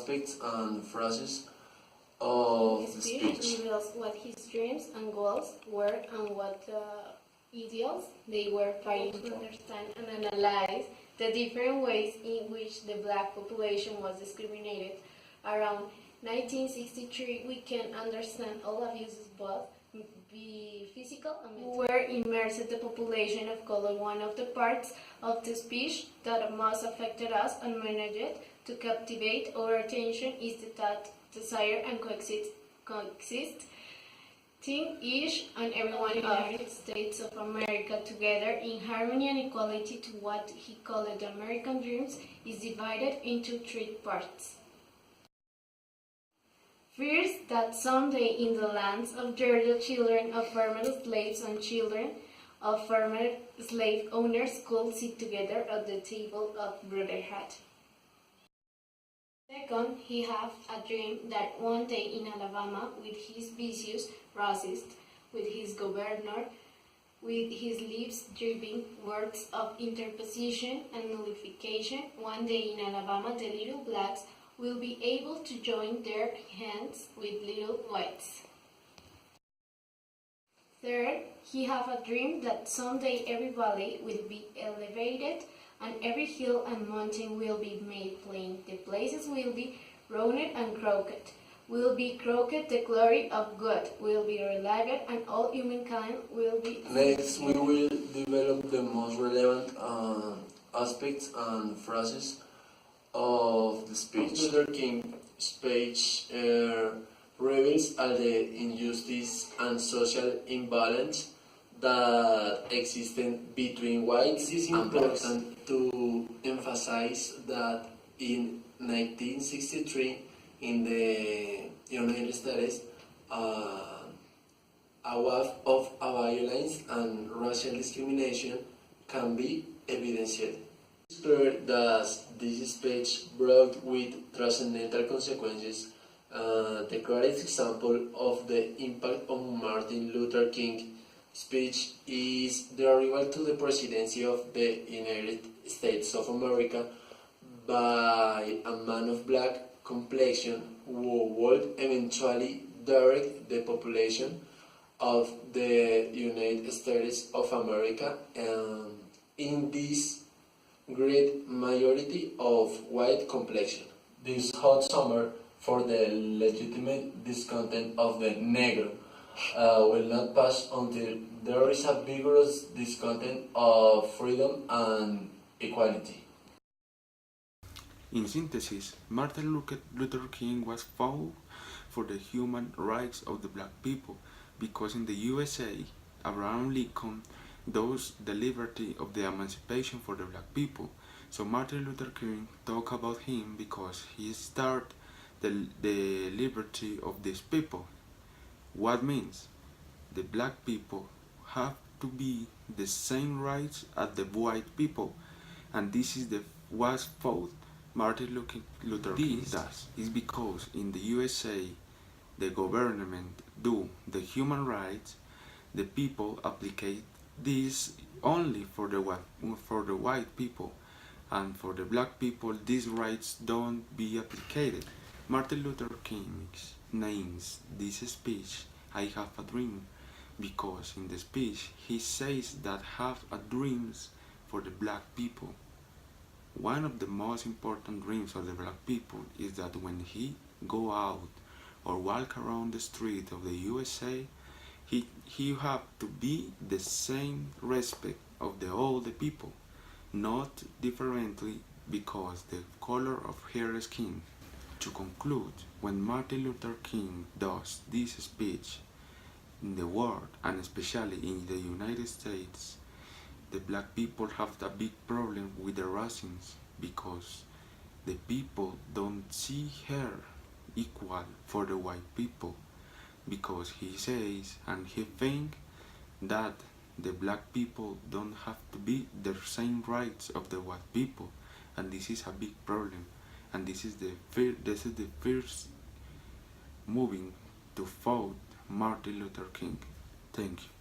aspects and phrases of the speech. Reveals what his dreams and goals were and what ideals they were trying to understand and analyze the different ways in which the black population was discriminated. Around 1963, we can understand all abuses, both be physical and mental. Were immersed the population of color. One of the parts of the speech that most affected us and managed to captivate our attention is that desire and coexist each and every one of the United States of America together in harmony and equality to what he called the American dreams is divided into three parts. First, that someday in the lands of Georgia, children of former slaves and children of former slave owners could sit together at the table of brotherhood. Second, he had a dream that one day in Alabama, with his vicious racist, with his governor, with his lips dripping words of interposition and nullification, one day in Alabama the little blacks will be able to join their hands with little whites. Third, he had a dream that someday every valley will be elevated and every hill and mountain will be made plain. The places will be rounded and crooked. Will be crooked the glory of God, will be relieved and all humankind will be... Next, we will develop the most relevant aspects and phrases of the speech. Luther King's speech reveals the injustice and social imbalance that existed between whites and blacks. It is important to emphasize that in 1963 in the United States, a wave of violence and racial discrimination can be evidenced. It's clear that this speech brought with transcendental consequences. The greatest example of the impact of Martin Luther King speech is the arrival to the presidency of the United States of America by a man of black complexion who would eventually direct the population of the United States of America in this great majority of white complexion. This hot summer, for the legitimate discontent of the Negro, will not pass until there is a vigorous discontent of freedom and equality. In synthesis, Martin Luther King was fought for the human rights of the black people because in the USA, Abraham Lincoln does the liberty of the emancipation for the black people. So Martin Luther King talked about him because he started the liberty of these people. What means? The black people have to be the same rights as the white people, and this is was fought Martin Luther King does. Is because in the USA the government do the human rights, the people apply this only for the white people, and for the black people these rights don't be applied. Martin Luther King names this speech "I Have a Dream" because in the speech he says that have a dreams for the black people. One of the most important dreams of the black people is that when he go out or walk around the street of the USA, he have to be the same respect of all the people, not differently because the color of her skin. To conclude, when Martin Luther King does this speech in the world, and especially in the United States, the black people have a big problem with the racism because the people don't see her equal for the white people, because he says and he thinks that the black people don't have to be the same rights of the white people, and this is a big problem. And this is the first moving to fight Martin Luther King. Thank you.